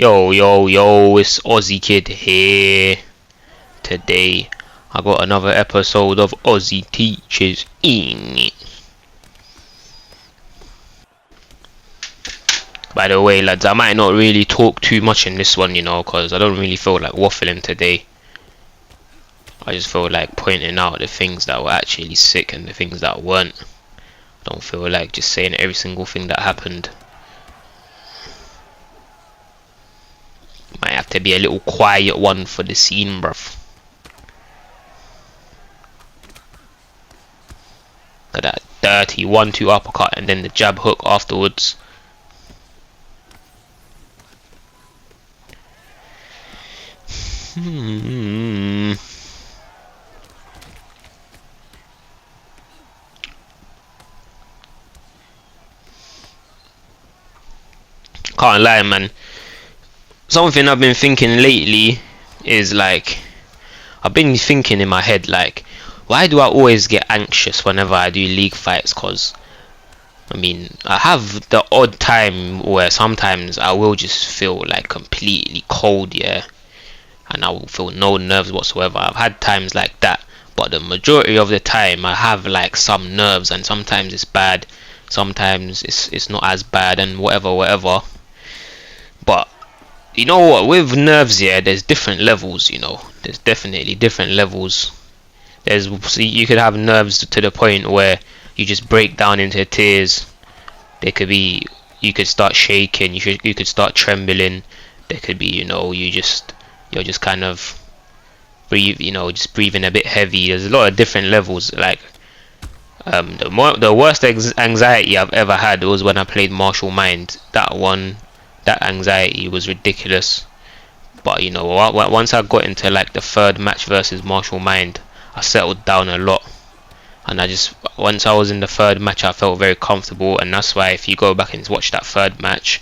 Yo, it's Ozzy Kid here. Today, I got another episode of Ozzy Teaches in it. By the way, lads, I might not really talk too much in this one, because I don't really feel like waffling today. I just feel like pointing out the things that were actually sick and the things that weren't. I don't feel like just saying every single thing that happened. Might have to be a little quiet one for the scene, bruv. Look at that dirty 1-2 uppercut and then the jab hook afterwards. Can't lie, man. Something I've been thinking lately is like, I've been thinking in my head like, why do I always get anxious whenever I do league fights? Cause I mean, I have the odd time where sometimes I will just feel like completely cold, yeah, and I will feel no nerves whatsoever. I've had times like that, but the majority of the time I have like some nerves, and sometimes it's bad, sometimes it's not as bad, and whatever. But you know what, with nerves, yeah, there's different levels, there's definitely different levels. You could have nerves to the point where you just break down into tears. There could be, you could start shaking, you could start trembling. There could be, you're just kind of just breathing a bit heavy. There's a lot of different levels. Like the worst anxiety I've ever had was when I played Martial Mind. That anxiety was ridiculous. But once I got into like the third match versus Martial Mind, I settled down a lot, and once I was in the third match, I felt very comfortable. And that's why if you go back and watch that third match,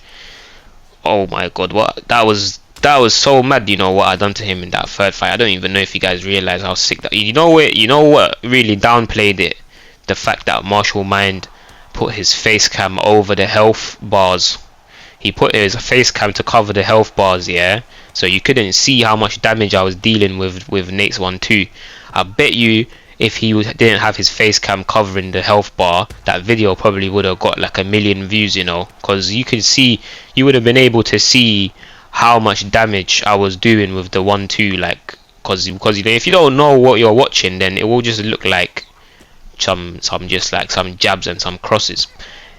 oh my god, that was so mad. What I done to him in that third fight. I don't even know if you guys realize how sick that. You know what really downplayed it? The fact that Martial Mind put his face cam over the health bars. He put his face cam to cover the health bars, yeah, so you couldn't see how much damage I was dealing with Nate's 1-2. I bet you if he didn't have his face cam covering the health bar, that video probably would have got like 1 million views, because you would have been able to see how much damage I was doing with the 1-2, like, because if you don't know what you're watching, then it will just look like some jabs and some crosses.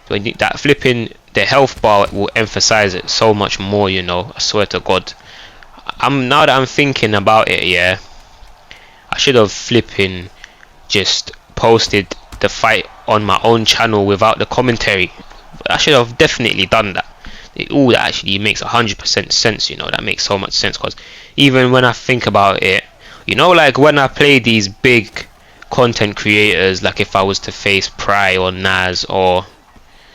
When that flipping the health bar will emphasize it so much more, I swear to God. Now that I'm thinking about it, yeah, I should have flipping just posted the fight on my own channel without the commentary. I should have definitely done that. That actually makes 100% sense, that makes so much sense, because even when I think about it, like when I play these big content creators, like if I was to face Pry or Naz or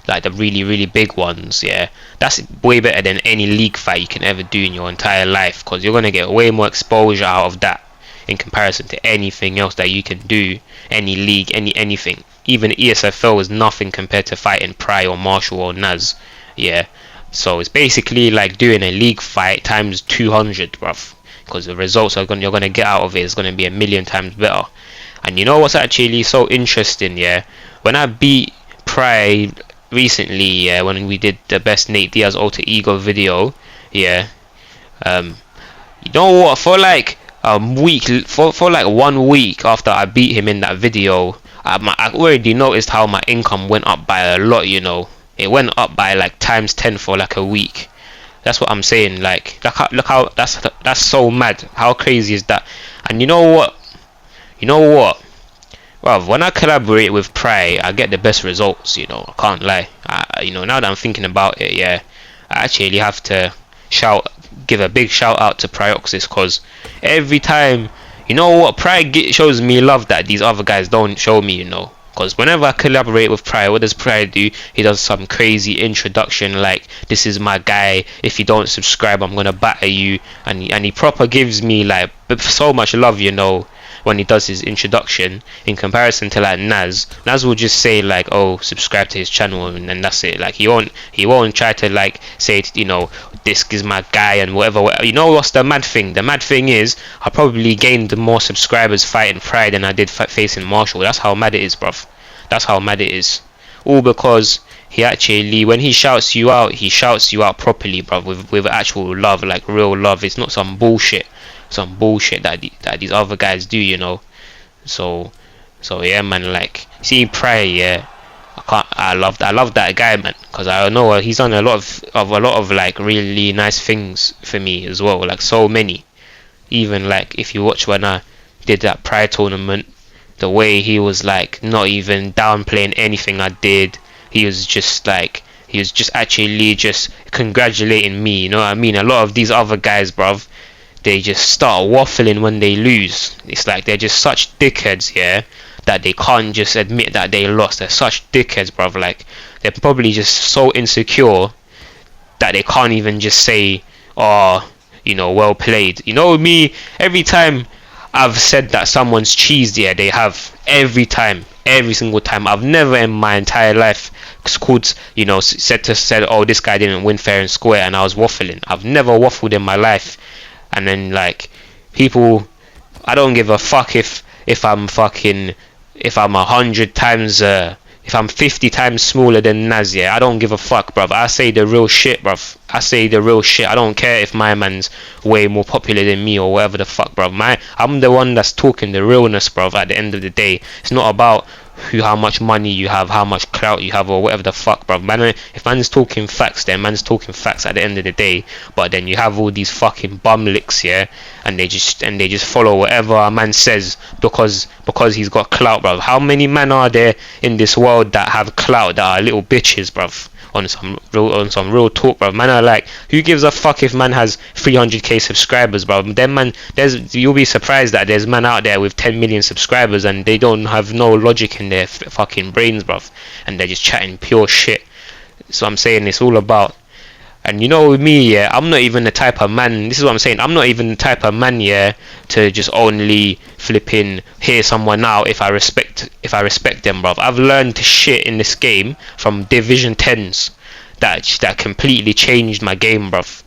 like the really big ones, yeah, that's way better than any league fight you can ever do in your entire life, because you're gonna get way more exposure out of that in comparison to anything else that you can do. Any league, anything, even ESFL is nothing compared to fighting Pry or Marshall or Naz, yeah. So it's basically like doing a league fight times 200, bruv, because the results you're gonna get out of it is gonna be 1,000,000 times better. And you know what's actually so interesting, yeah, when I beat Pry recently, yeah, when we did the best Nate Diaz alter ego video, yeah, you know what, for like a week, for like 1 week after I beat him in that video, I already noticed how my income went up by a lot. It went up by like times 10 for like a week. That's what I'm saying. Like, look how that's so mad. How crazy is that? And you know what, well, when I collaborate with Pry, I get the best results, I can't lie. Now that I'm thinking about it, yeah, I actually have to give a big shout out to Pryoxis, because every time, Pry shows me love that these other guys don't show me, because whenever I collaborate with Pry, what does Pry do? He does some crazy introduction like, this is my guy, if you don't subscribe I'm gonna batter you, and he proper gives me like so much love, when he does his introduction, in comparison to like Naz will just say like, oh, subscribe to his channel, and then that's it. Like he won't try to like say, you know, this is my guy and whatever. You know what's the mad thing? The mad thing is I probably gained more subscribers fighting Pride than I did facing Marshall. That's how mad it is, bruv. That's how mad it is. All because he actually, when he shouts you out properly, bruv, with actual love, like real love. It's not some bullshit that these other guys do, you know. So yeah, man. Like, see, Pryor, yeah, I love that guy, man, because I know he's done a lot of like really nice things for me as well, like so many. Even like if you watch when I did that Pride tournament, the way he was like not even downplaying anything I did. He was just actually just congratulating me, you know what I mean? A lot of these other guys, bruv, they just start waffling when they lose. It's like they're just such dickheads, yeah, that they can't just admit that they lost. They're such dickheads, bruv. Like, they're probably just so insecure that they can't even just say, oh, you know, well played. You know me, every time I've said that someone's cheesed, yeah, they have. Every single time. I've never in my entire life called, you know, said, oh, this guy didn't win fair and square, and I was waffling. I've never waffled in my life. And then like people, I don't give a fuck if I'm 100 times if I'm 50 times smaller than Naz, yeah, I don't give a fuck, bruv. I say the real shit, bruv. I say the real shit. I don't care if my man's way more popular than me or whatever the fuck, bruv. I'm the one that's talking the realness, bruv. At the end of the day, it's not about how much money you have, how much clout you have, or whatever the fuck, bruv. Man, if man's talking facts, then man's talking facts at the end of the day. But then you have all these fucking bum licks, yeah, and they just follow whatever a man says because he's got clout, bruv. How many men are there in this world that have clout that are little bitches, bruv? On some real talk, bruv. Man are like, who gives a fuck if man has 300k subscribers, bruv? Then man, you'll be surprised that there's man out there with 10 million subscribers and they don't have no logic in their fucking brains, bruv, and they're just chatting pure shit. So I'm saying it's all about. And you know, with me, yeah, I'm not even the type of man. This is what I'm saying. I'm not even the type of man, yeah, to just only flipping hear someone out if I respect them, bruv. I've learned shit in this game from Division 10s that completely changed my game, bruv.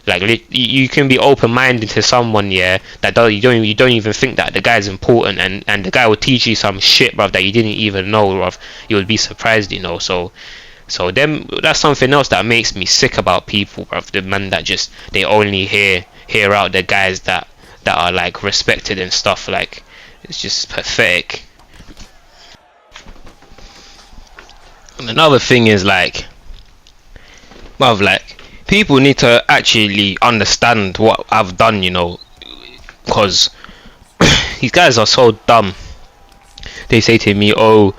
Like, you can be open-minded to someone, yeah, that you don't even think that the guy's important, and the guy will teach you some shit, bruv, that you didn't even know, bruv. You would be surprised, you know. So them, that's something else that makes me sick about people, bruv. The man that just, they only hear out the guys that are like respected and stuff. Like, it's just pathetic. And another thing is like, bruv, like, people need to actually understand what I've done, you know, because these guys are so dumb. They say to me, oh,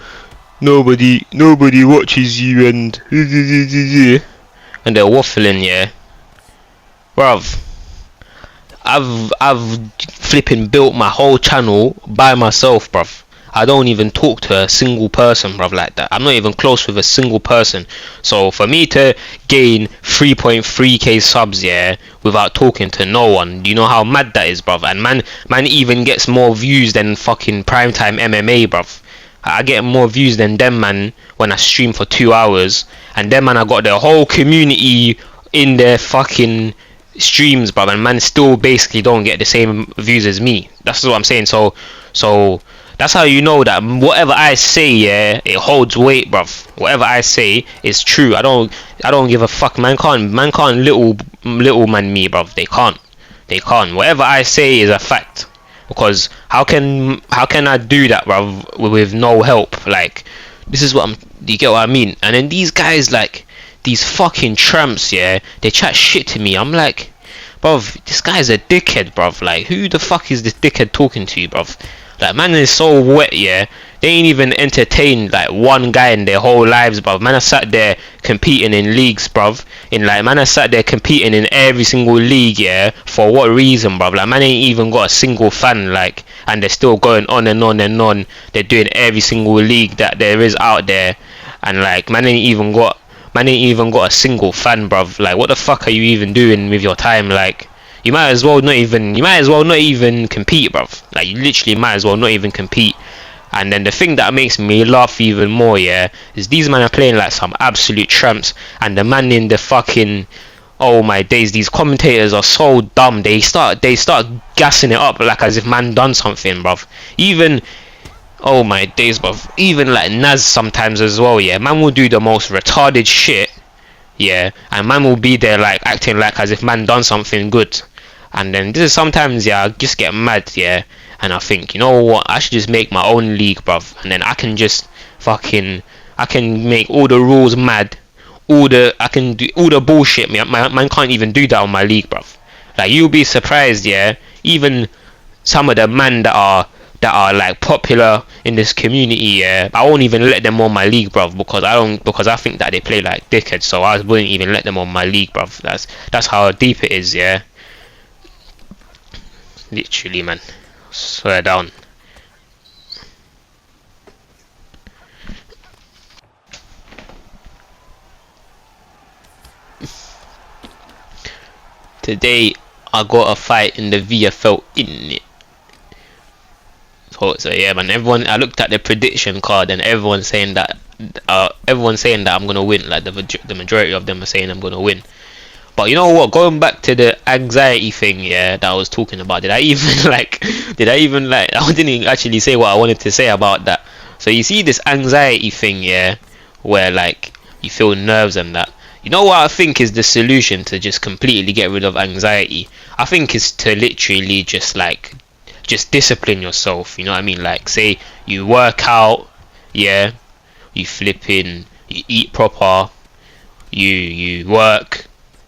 nobody watches you, and they're waffling, yeah, bruv. I've flipping built my whole channel by myself, bruv. I don't even talk to a single person, bruv, like that. I'm not even close with a single person. So for me to gain 3.3k subs, yeah, without talking to no one, do you know how mad that is, bruv? And man even gets more views than fucking primetime MMA, bruv. I get more views than them, man, when I stream for 2 hours. And them, man, I got the whole community in their fucking streams, bruv, and man still basically don't get the same views as me. That's what I'm saying. So that's how you know that whatever I say, yeah, it holds weight, bruv. Whatever I say is true. I don't give a fuck. Man can't little man me, bruv. They can't. Whatever I say is a fact. Because how can I do that, bruv, with no help? Like, this is what you get what I mean? And then these guys, like, these fucking tramps, yeah, they chat shit to me. I'm like, bruv, this guy's a dickhead, bruv. Like, who the fuck is this dickhead talking to you, bruv? Like, man is so wet, yeah. They ain't even entertained like one guy in their whole lives, bruv. Man, I sat there competing in leagues, bruv. Man, I sat there competing in every single league, yeah. For what reason, bruv? Like, man ain't even got a single fan, like, and they're still going on and on and on. They're doing every single league that there is out there, and like, man ain't even got a single fan, bruv. Like, what the fuck are you even doing with your time? Like, you might as well not even compete, bruv. Like, you literally might as well not even compete. And then the thing that makes me laugh even more, yeah, is these men are playing like some absolute tramps, and the man in the fucking, oh my days, these commentators are so dumb. They start gassing it up like as if man done something, bruv. Even, oh my days, bruv. Even like Naz sometimes as well, yeah. Man will do the most retarded shit, yeah, and man will be there like acting like as if man done something good. And then this is sometimes, yeah, I just get mad, yeah, and I think, you know what, I should just make my own league, bruv, and then I can just fucking, I can make all the rules mad, I can do all the bullshit. Man can't even do that on my league, bruv. Like, you'll be surprised, yeah, even some of the men that are like popular in this community, yeah, I won't even let them on my league, bruv, because I think that they play like dickheads, so I wouldn't even let them on my league, bruv. That's how deep it is, yeah. Literally, man. Swear down. Today I got a fight in the VFL, in it. So yeah, man. Everyone, I looked at the prediction card and everyone's saying that I'm gonna win. Like the majority of them are saying I'm gonna win. But you know what? Going back to the anxiety thing, yeah, that I was talking about. Did I even like? I didn't actually say what I wanted to say about that. So you see this anxiety thing, yeah, where like you feel nerves and that. You know what I think is the solution to just completely get rid of anxiety? I think is to literally just discipline yourself. You know what I mean? Like, say you work out, yeah, you eat proper, you work.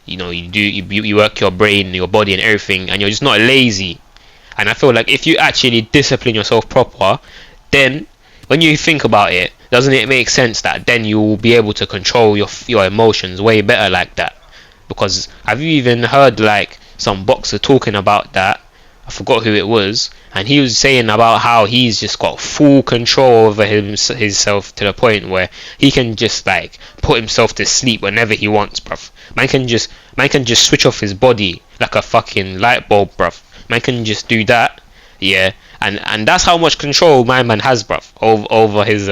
You know, you work your brain, your body and everything, and you're just not lazy. And I feel like if you actually discipline yourself proper, then when you think about it, doesn't it make sense that then you will be able to control your emotions way better like that? Because have you even heard like some boxer talking about that? I forgot who it was, and he was saying about how he's just got full control over himself to the point where he can just like put himself to sleep whenever he wants, bruv. Man can just switch off his body like a fucking light bulb, bruv. Man can just do that, yeah, and that's how much control my man has, bruv, over his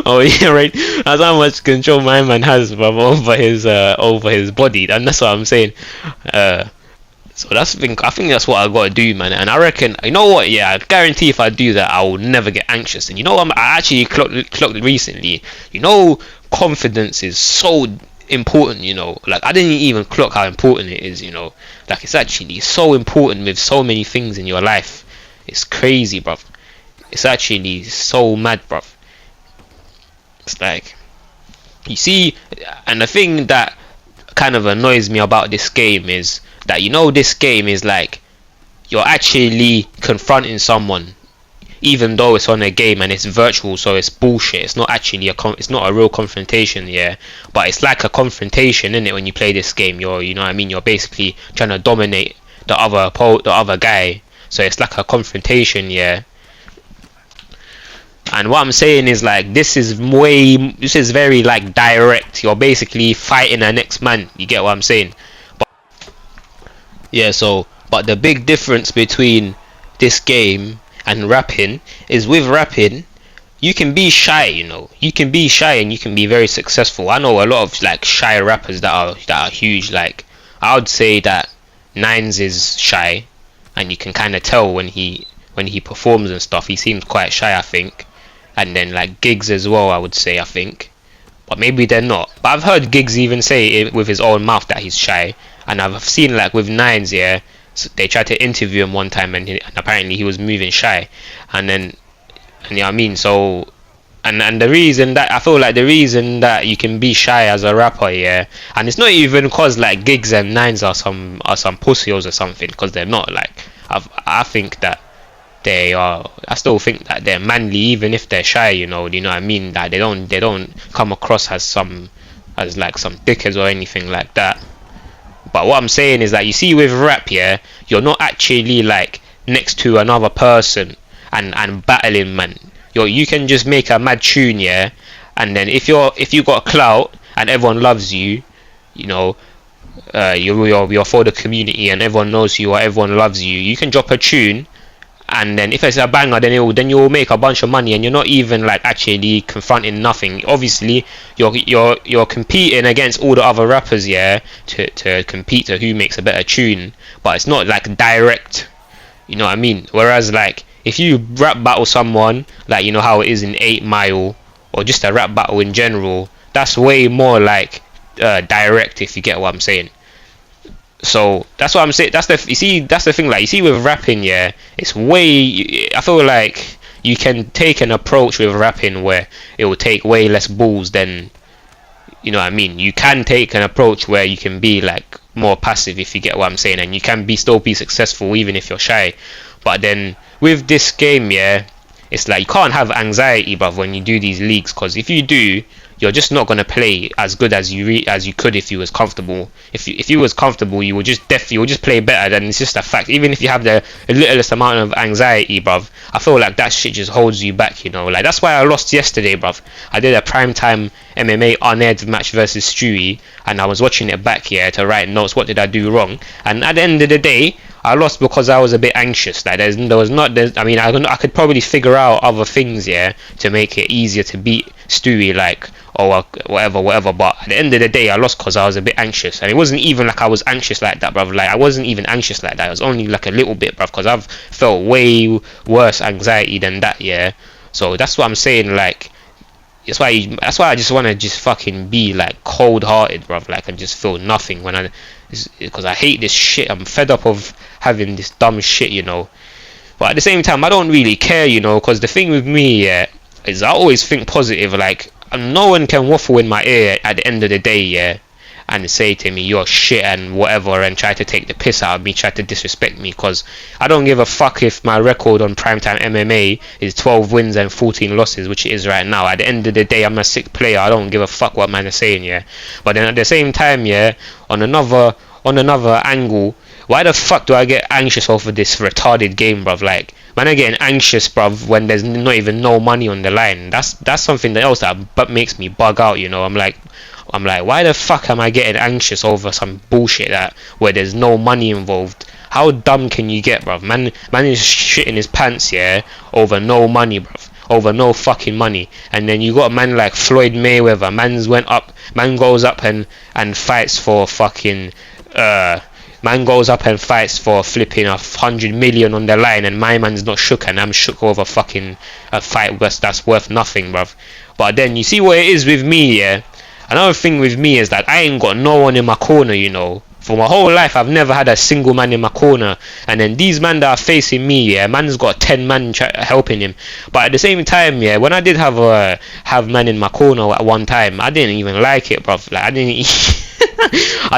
oh yeah, right. That's how much control my man has, bruv, over his body, and that's what I'm saying. So I think that's what I gotta do, man. And I reckon, you know what? Yeah, I guarantee if I do that, I will never get anxious. And you know, I actually clocked recently. You know, confidence is so important. You know, like I didn't even clock how important it is. You know, like it's actually so important with so many things in your life. It's crazy, bruv. It's actually so mad, bruv. It's like, you see, and the thing that kind of annoys me about this game is that, you know, this game is like you're actually confronting someone, even though it's on a game and it's virtual, so it's bullshit. It's not actually it's not a real confrontation, yeah, but it's like a confrontation, isn't it? When you play this game, you know what I mean, you're basically trying to dominate the other guy, so it's like a confrontation, yeah. And what I'm saying is like this is very like direct. You're basically fighting the next man. You get what I'm saying? But yeah, but the big difference between this game and rapping is, with rapping you can be shy, you know. You can be shy and you can be very successful. I know a lot of like shy rappers that are huge. Like, I would say that Nines is shy, and you can kind of tell when he performs and stuff. He seems quite shy, I think. And then like Giggs as well, I would say, I think, but maybe they're not. But I've heard Giggs even say it with his own mouth that he's shy. And I've seen like with Nines, yeah, so they tried to interview him one time, and apparently he was moving shy. And you know what I mean. So and the reason that I feel like the reason that you can be shy as a rapper, yeah, and it's not even cause like Giggs and Nines are some pussies or something, because they're not. Like, I think that I still think that they're manly, even if they're shy, you know what I mean, that they don't come across as like some dickheads or anything like that. But what I'm saying is that, you see, with rap, yeah, you're not actually like next to another person and battling, man. You can just make a mad tune, yeah, and then if you got clout and everyone loves you, you know, you're for the community and everyone knows you or everyone loves you, you can drop a tune, and then if it's a banger, then you'll make a bunch of money, and you're not even like actually confronting nothing. Obviously, you're competing against all the other rappers, yeah, to compete to who makes a better tune, but it's not like direct. You know what I mean? Whereas like if you rap battle someone, like you know how it is in 8 Mile, or just a rap battle in general, that's way more like direct, if you get what I'm saying. So that's what I'm saying. That's the thing. Like you see with rapping, yeah, it's way. I feel like you can take an approach with rapping where it will take way less balls than, you know what I mean. You can take an approach where you can be like more passive, if you get what I'm saying, and you can still be successful even if you're shy. But then with this game, yeah, it's like you can't have anxiety, bruv, when you do these leagues, because if you do, you're just not gonna play as good as you could if you was comfortable. If you was comfortable, you would just play better. Then it's just a fact. Even if you have the littlest amount of anxiety, bruv, I feel like that shit just holds you back, you know. Like that's why I lost yesterday, bruv. I did a primetime MMA unaired match versus Stewie, and I was watching it back here to write notes. What did I do wrong? And at the end of the day, I lost because I was a bit anxious. Like I mean, I could probably figure out other things, yeah, to make it easier to beat Stewie, like, or whatever. But at the end of the day, I lost because I was a bit anxious, and it wasn't even like I was anxious like that, bruv. Like I wasn't even anxious like that. It was only like a little bit, bruv, because I've felt way worse anxiety than that, yeah. So that's what I'm saying. Like that's why I just want to just fucking be like cold-hearted, bruv, like, and just feel nothing because I hate this shit. I'm fed up of having this dumb shit, you know. But at the same time, I don't really care, you know, because the thing with me, yeah, is I always think positive. Like no one can waffle in my ear at the end of the day, yeah, and say to me you're shit and whatever, and try to take the piss out of me, try to disrespect me, because I don't give a fuck if my record on primetime MMA is 12 wins and 14 losses, which it is right now. At the end of the day, I'm a sick player. I don't give a fuck what man is saying, yeah. But then at the same time, yeah, on another angle, why the fuck do I get anxious over this retarded game, bruv? Like, man, I'm getting anxious, bruv, when there's not even no money on the line. That's something else that makes me bug out, you know. I'm like, why the fuck am I getting anxious over some bullshit where there's no money involved? How dumb can you get, bruv? Man is shitting his pants, yeah, over no money, bruv. Over no fucking money. And then you got a man like Floyd Mayweather. Man goes up and fights for fucking man goes up and fights for flipping 100 million on the line, and my man's not shook, and I'm shook over fucking a fight that's worth nothing, bruv. But then you see what it is with me, yeah. Another thing with me is that I ain't got no one in my corner, you know. For my whole life, I've never had a single man in my corner, and then these men that are facing me, yeah, man's got 10 men helping him. But at the same time, yeah, when I did have man in my corner at one time, I didn't even like it, bruv. Like I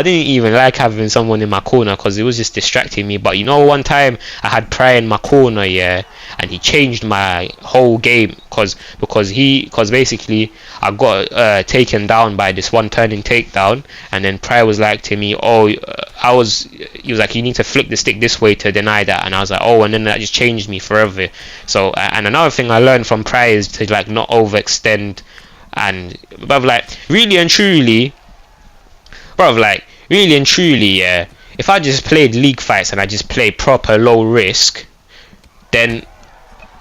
didn't even like having someone in my corner, because it was just distracting me. But you know, one time I had Pry in my corner, yeah, and he changed my whole game, because basically I got taken down by this one turning takedown, and then Pry was like to me, oh, he was like, you need to flick the stick this way to deny that, and I was like, oh, and then that just changed me forever. So and another thing I learned from Pry is to like not overextend, and but like really and truly, yeah, if I just played league fights and I just play proper low risk, then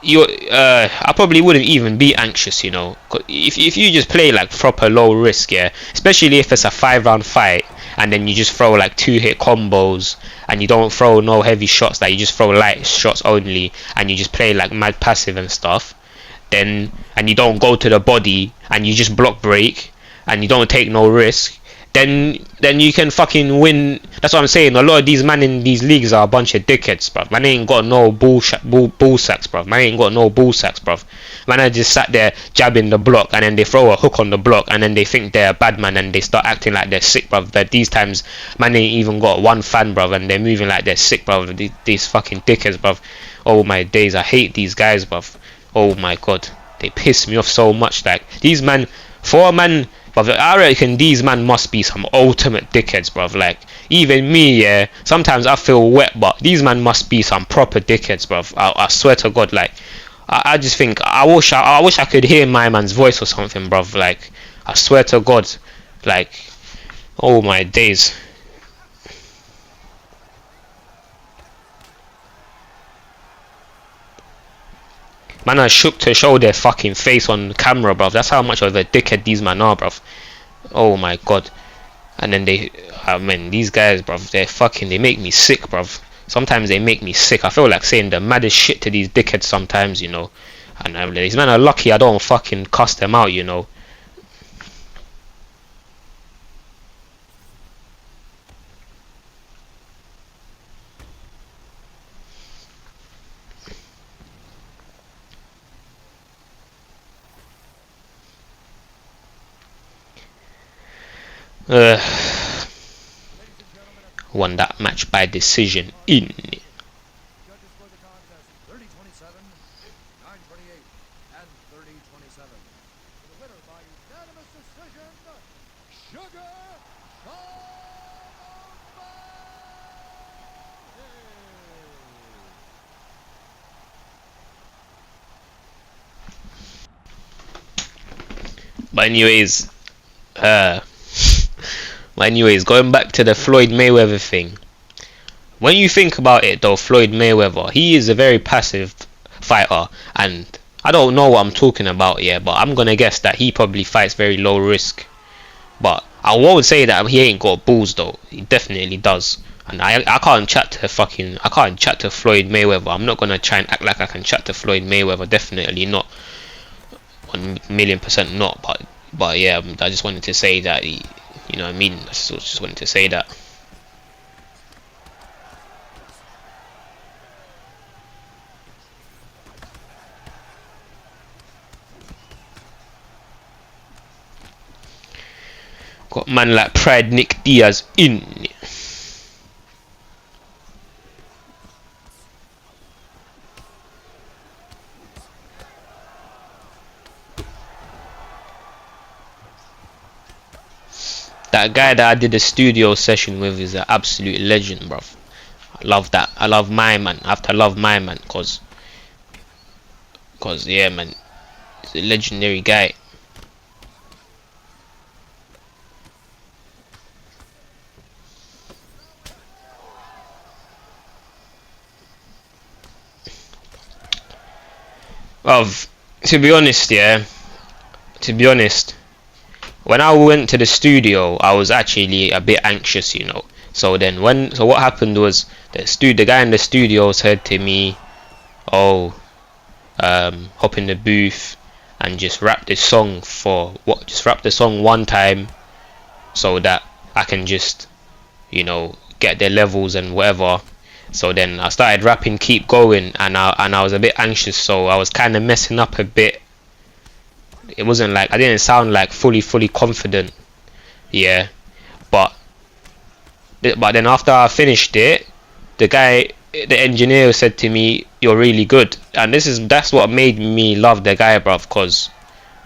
I probably wouldn't even be anxious, you know. If you just play like proper low risk, yeah, especially if it's a 5-round fight, and then you just throw like 2-hit combos, and you don't throw no heavy shots, like you just throw light shots only, and you just play like mad passive and stuff, then, and you don't go to the body, and you just block break, and you don't take no risk, then you can fucking win. That's what I'm saying. A lot of these men in these leagues are a bunch of dickheads, bruv. Man ain't got no ball sacks, bruv. Man ain't got no ball sacks, bruv. Man are just sat there jabbing the block, and then they throw a hook on the block, and then they think they're a bad man, and they start acting like they're sick, bruv. That these times, man ain't even got one fan, bruv, and they're moving like they're sick, bruv. These fucking dickheads, bruv. Oh my days, I hate these guys, bruv. Oh my god, they piss me off so much. Like these man, for a man. But I reckon these man must be some ultimate dickheads, bruv. Like, even me, yeah, sometimes I feel wet, but these man must be some proper dickheads, bruv. I swear to God, like, I just think, I wish I could hear my man's voice or something, bruv. Like, I swear to God, like, oh my days. Man, I shook to show their fucking face on camera, bruv. That's how much of a dickhead these man are, bruv. Oh my god. And then they, I mean, these guys, bruv, they make me sick, bruv. Sometimes they make me sick. I feel like saying the maddest shit to these dickheads sometimes, you know. And these men are lucky I don't fucking cuss them out, you know. Won that match by decision in. But anyways, going back to the Floyd Mayweather thing. When you think about it though, Floyd Mayweather, he is a very passive fighter, and I don't know what I'm talking about here, but I'm gonna guess that he probably fights very low risk. But I won't say that he ain't got balls though. He definitely does. And I can't chat to Floyd Mayweather. I'm not gonna try and act like I can chat to Floyd Mayweather. Definitely not. 1,000,000% not. But yeah, I just wanted to say that you know what I mean. I just wanted to say that. Got man like Pride Nick Diaz in. That guy that I did a studio session with is an absolute legend, bruv. I love that. I love my man. I have to love my man, cause yeah, man, he's a legendary guy. Bruv, to be honest, when I went to the studio, I was actually a bit anxious, you know. So what happened was the guy in the studio said to me, "Oh, hop in the booth and just rap the song one time, so that I can just, you know, get the levels and whatever." So then I started rapping, keep going, and I was a bit anxious, so I was kind of messing up a bit. It wasn't like I didn't sound like fully confident, yeah. But then after I finished it, the engineer said to me, "You're really good," and that's what made me love the guy, bruv. Cause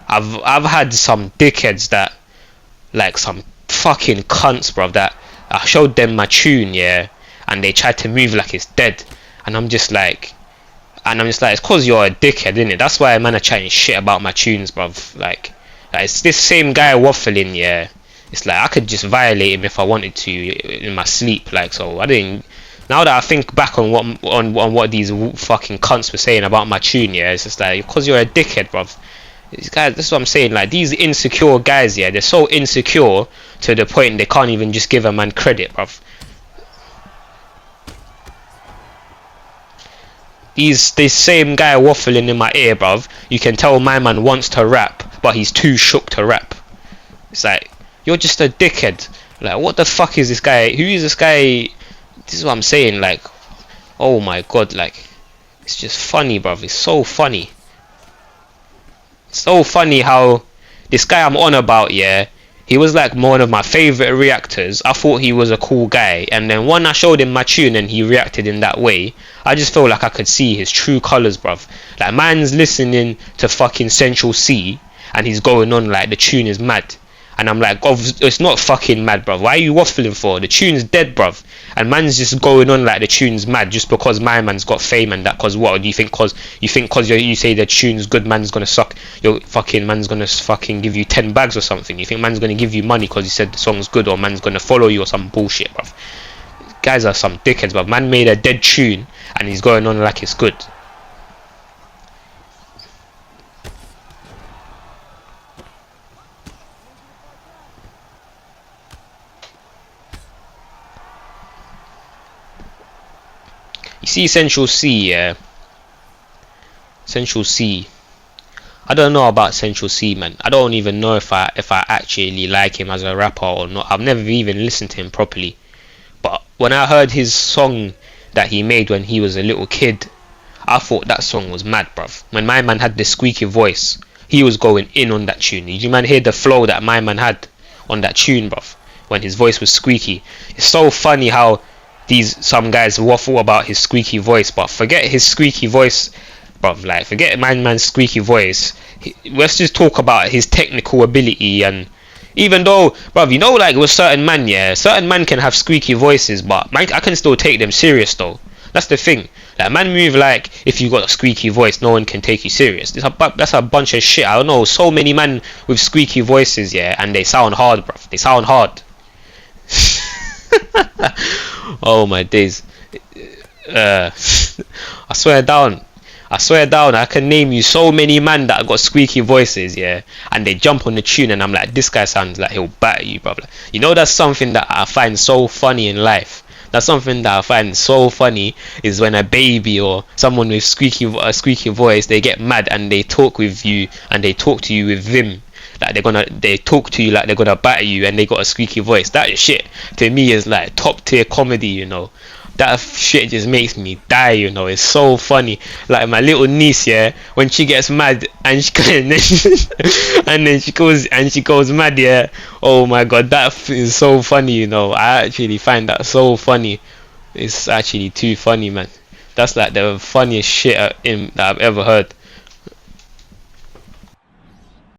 I've had some dickheads that, like some fucking cunts, bruv, that I showed them my tune, yeah, and they tried to move like it's dead, and I'm just like, it's cause you're a dickhead, innit? That's why man are chatting shit about my tunes, bruv. Like it's this same guy waffling, yeah. It's like I could just violate him if I wanted to in my sleep, like. So I didn't. Now that I think back on what these fucking cunts were saying about my tune, yeah, it's just like, cause you're a dickhead, bruv. These guys, that's what I'm saying. Like these insecure guys, yeah, they're so insecure to the point they can't even just give a man credit, bruv. This same guy waffling in my ear, bruv. You can tell my man wants to rap, but he's too shook to rap. It's like, you're just a dickhead. Like, what the fuck is this guy? Who is this guy? This is what I'm saying. Like, oh my god, like, it's just funny, bruv. It's so funny. It's so funny how this guy I'm on about, yeah, he was like one of my favorite reactors. I thought he was a cool guy, and then when I showed him my tune and he reacted in that way, I just felt like I could see his true colors, bruv. Like, man's listening to fucking Central C and he's going on like the tune is mad, and I'm like, oh, it's not fucking mad, bruv. Why are you waffling for? The tune's dead, bruv. And man's just going on like the tune's mad just because my man's got fame and that. Cause what do you think? Cause you say the tune's good, man's gonna suck your fucking, man's gonna fucking give you 10 bags or something? You think man's gonna give you money cause you said the song's good, or man's gonna follow you or some bullshit, bruv? Guys are some dickheads, bruv. Man made a dead tune and he's going on like it's good. You see Central C, yeah. Central C. I don't know about Central C, man. I don't even know if I actually like him as a rapper or not. I've never even listened to him properly. But when I heard his song that he made when he was a little kid, I thought that song was mad, bruv. When my man had the squeaky voice, he was going in on that tune. Did you man hear the flow that my man had on that tune, bruv? When his voice was squeaky. It's so funny how some guys waffle about his squeaky voice, but forget his squeaky voice, bruv. Like, forget my man's squeaky voice. Let's just talk about his technical ability. And even though, bruv, you know, like with certain man, yeah, certain man can have squeaky voices, but I can still take them serious though. That's the thing. Like, man move like if you got a squeaky voice, no one can take you serious. That's a bunch of shit. I don't know. So many men with squeaky voices, yeah, and they sound hard, bruv. They sound hard. Oh my days. I swear down, I can name you so many men that got squeaky voices, yeah, and they jump on the tune, and I'm like, this guy sounds like he'll batter you, bro. You know, that's something that I find so funny in life. That's something that I find so funny, is when a baby or someone with a squeaky voice, they get mad and they talk with you, and they talk to you with vim. Like they talk to you like they're gonna batter you, and they got a squeaky voice. That shit to me is like top tier comedy, you know. That shit just makes me die, you know. It's so funny. Like my little niece, yeah, when she gets mad and she goes mad, yeah. Oh my god, that is so funny, you know. I actually find that so funny. It's actually too funny, man. That's like the funniest shit that I've ever heard.